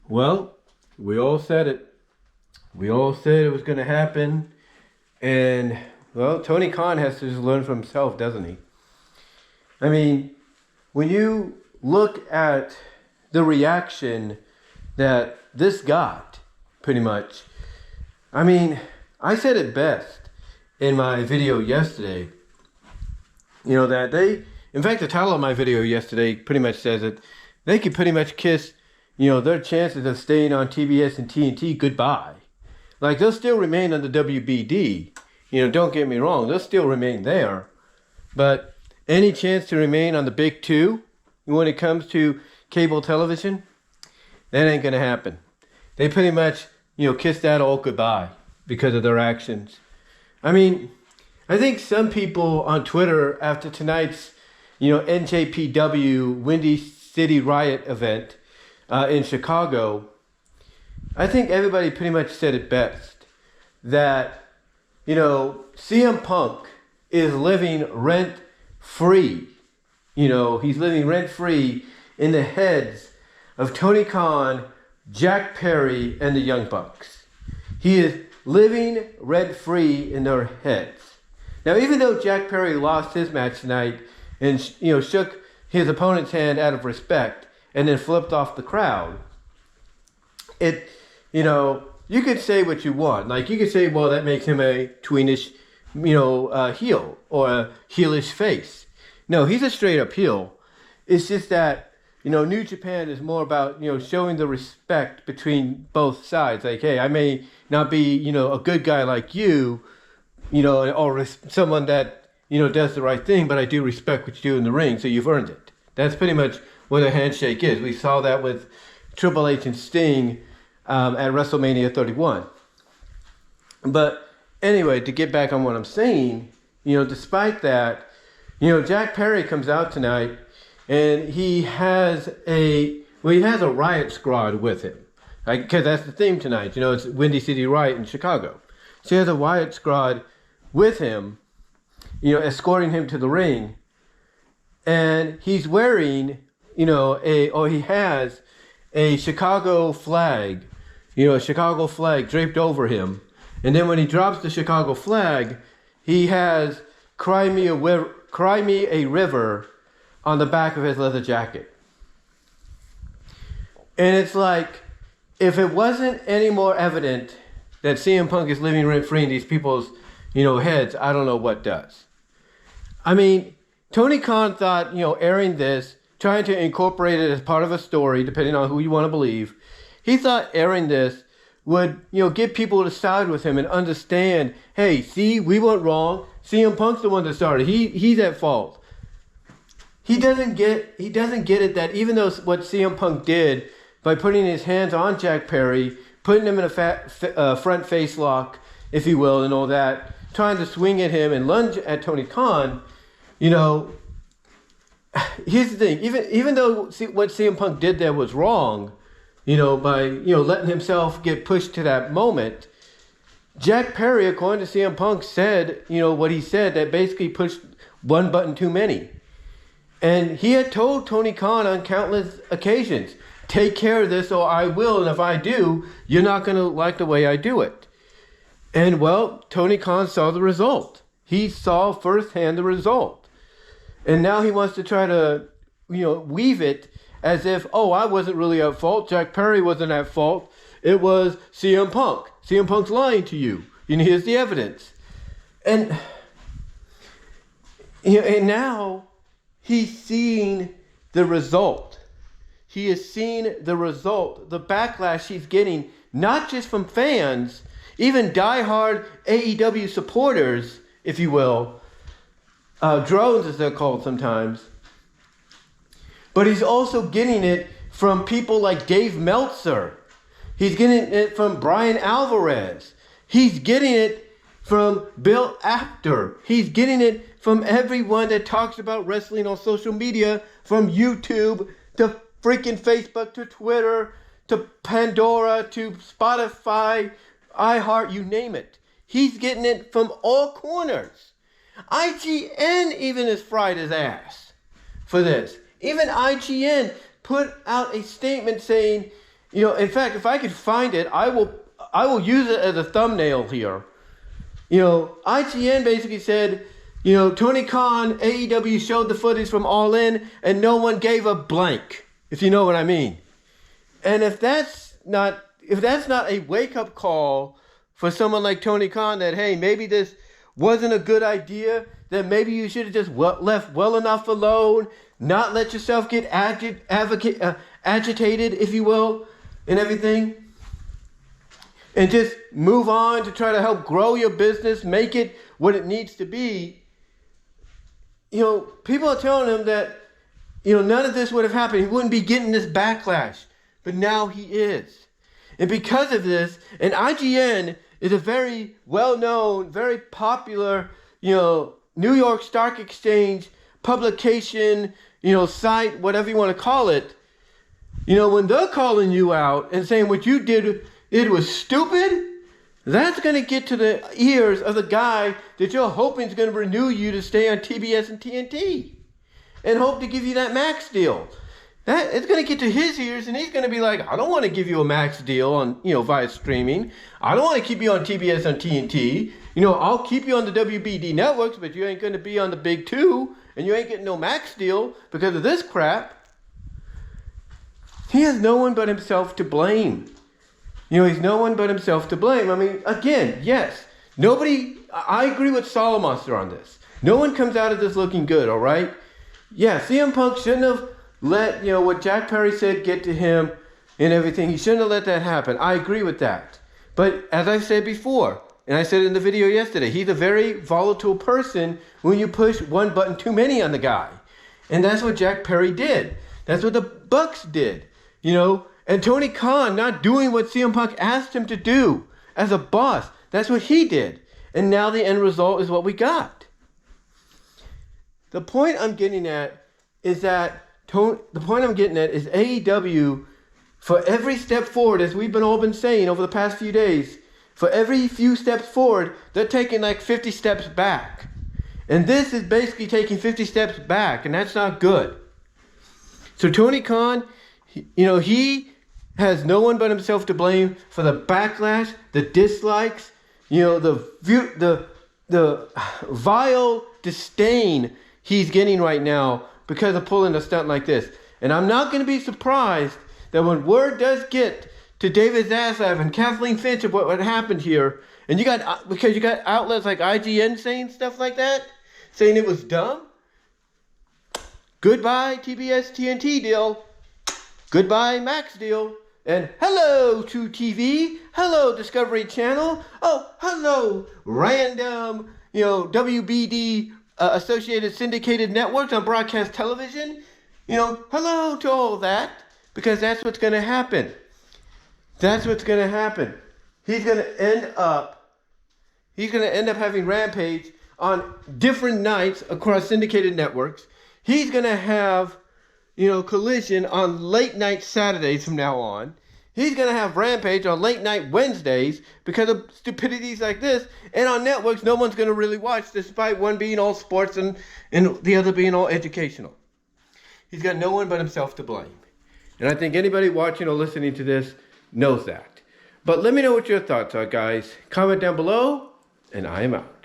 Well, we all said it. We all said it was going to happen. And, well, Tony Khan has to just learn from himself, doesn't he? I mean, when you look at the reaction that this got, pretty much, I mean, I said it best in my video yesterday. That in fact, the title of my video yesterday pretty much says it. They could pretty much kiss, their chances of staying on TBS and TNT goodbye. Like, they'll still remain on the WBD. Don't get me wrong, they'll still remain there. But any chance to remain on the big two when it comes to cable television, that ain't going to happen. They pretty much, kiss that all goodbye because of their actions. I mean, I think some people on Twitter after tonight's, NJPW Windy City Riot event in Chicago, I think everybody pretty much said it best. That, CM Punk is living rent-free. He's living rent-free in the heads of Tony Khan, Jack Perry, and the Young Bucks. He is living rent-free in their heads. Now, even though Jack Perry lost his match tonight and, shook his opponent's hand out of respect and then flipped off the crowd, you could say what you want. Like, you could say, well, that makes him a tweenish, heel or a heelish face. No, he's a straight up heel. It's just that, New Japan is more about, showing the respect between both sides. Like, hey, I may not be, a good guy like you, or someone that, does the right thing, but I do respect what you do in the ring, so you've earned it. That's pretty much what a handshake is. We saw that with Triple H and Sting at WrestleMania 31. But anyway, to get back on what I'm saying, despite that, Jack Perry comes out tonight and he has a riot squad with him. Because that's the theme tonight. It's Windy City Riot in Chicago. So he has a riot squad with him, escorting him to the ring. And he's wearing, he has a Chicago flag, a Chicago flag draped over him. And then when he drops the Chicago flag, he has Cry Me a River on the back of his leather jacket. And it's like, if it wasn't any more evident that CM Punk is living rent-free in these people's, heads, I don't know what does. I mean, Tony Khan thought, airing this, trying to incorporate it as part of a story, depending on who you want to believe, he thought airing this would, get people to side with him and understand, hey, see, we went wrong. CM Punk's the one that started. He's at fault. He doesn't get it that even though what CM Punk did by putting his hands on Jack Perry, putting him in a front face lock, if you will, and all that, trying to swing at him and lunge at Tony Khan, here's the thing. Even though what CM Punk did there was wrong, by, letting himself get pushed to that moment, Jack Perry, according to CM Punk, said, what he said, that basically pushed one button too many. And he had told Tony Khan on countless occasions, take care of this or I will, and if I do, you're not going to like the way I do it. And, well, Tony Khan saw the result. He saw firsthand the result. And now he wants to try to, weave it as if, oh, I wasn't really at fault. Jack Perry wasn't at fault. It was CM Punk. CM Punk's lying to you. Here's the evidence. And now he's seeing the result. He is seeing the result, the backlash he's getting, not just from fans, even diehard AEW supporters, if you will, drones as they're called sometimes. But he's also getting it from people like Dave Meltzer. He's getting it from Brian Alvarez. He's getting it from Bill Apter. He's getting it from everyone that talks about wrestling on social media, from YouTube to freaking Facebook to Twitter to Pandora to Spotify, iHeart, you name it. He's getting it from all corners. IGN even has fried his ass for this. Even IGN put out a statement saying, You know, in fact, if I could find it, I will use it as a thumbnail here. You know, IGN basically said, you know, Tony Khan, AEW showed the footage from All In, and no one gave a blank, if you know what I mean. And if that's not a wake-up call for someone like Tony Khan, that, hey, maybe this wasn't a good idea, that maybe you should have just left well enough alone, not let yourself get agitated, if you will, and everything, and just move on to try to help grow your business, make it what it needs to be. You know, people are telling him that, you know, none of this would have happened. He wouldn't be getting this backlash. But now he is. And because of this, and IGN is a very well-known, very popular, you know, New York Stock Exchange publication, you know, site, whatever you want to call it. You know, when they're calling you out and saying what you did, it was stupid, that's going to get to the ears of the guy that you're hoping is going to renew you to stay on TBS and TNT and hope to give you that max deal. That it's going to get to his ears, and he's going to be like, I don't want to give you a max deal on, you know, via streaming. I don't want to keep you on TBS and TNT. You know, I'll keep you on the WBD networks, but you ain't going to be on the big two, and you ain't getting no max deal because of this crap. He has no one but himself to blame. You know, he's no one but himself to blame. I mean, again, yes, I agree with Solomonster on this. No one comes out of this looking good, all right? Yeah, CM Punk shouldn't have let, you know, what Jack Perry said get to him and everything. He shouldn't have let that happen. I agree with that. But as I said before, and I said in the video yesterday, he's a very volatile person when you push one button too many on the guy. And that's what Jack Perry did. That's what the Bucks did, you know? And Tony Khan not doing what CM Punk asked him to do as a boss. That's what he did. And now the end result is what we got. The point I'm getting at is AEW, for every step forward, as we've all been saying over the past few days, for every few steps forward, they're taking like 50 steps back. And this is basically taking 50 steps back, and that's not good. So Tony Khan, you know, he has no one but himself to blame for the backlash, the dislikes, you know, the vile disdain he's getting right now because of pulling a stunt like this. And I'm not going to be surprised that when word does get to David Zaslav and Kathleen Finch of what happened here, and because you got outlets like IGN saying stuff like that, saying it was dumb, goodbye TBS TNT deal, goodbye Max deal, and hello True TV, hello Discovery Channel, oh, hello random, you know, WBD Associated Syndicated Networks on broadcast television. You know, hello to all that, because that's what's going to happen. That's what's going to happen. He's going to end up having Rampage on different nights across syndicated networks. He's going to have, you know, Collision on late night Saturdays from now on. He's going to have Rampage on late night Wednesdays because of stupidities like this. And on networks, no one's going to really watch, despite one being all sports and the other being all educational. He's got no one but himself to blame. And I think anybody watching or listening to this knows that. But let me know what your thoughts are, guys. Comment down below, and I am out.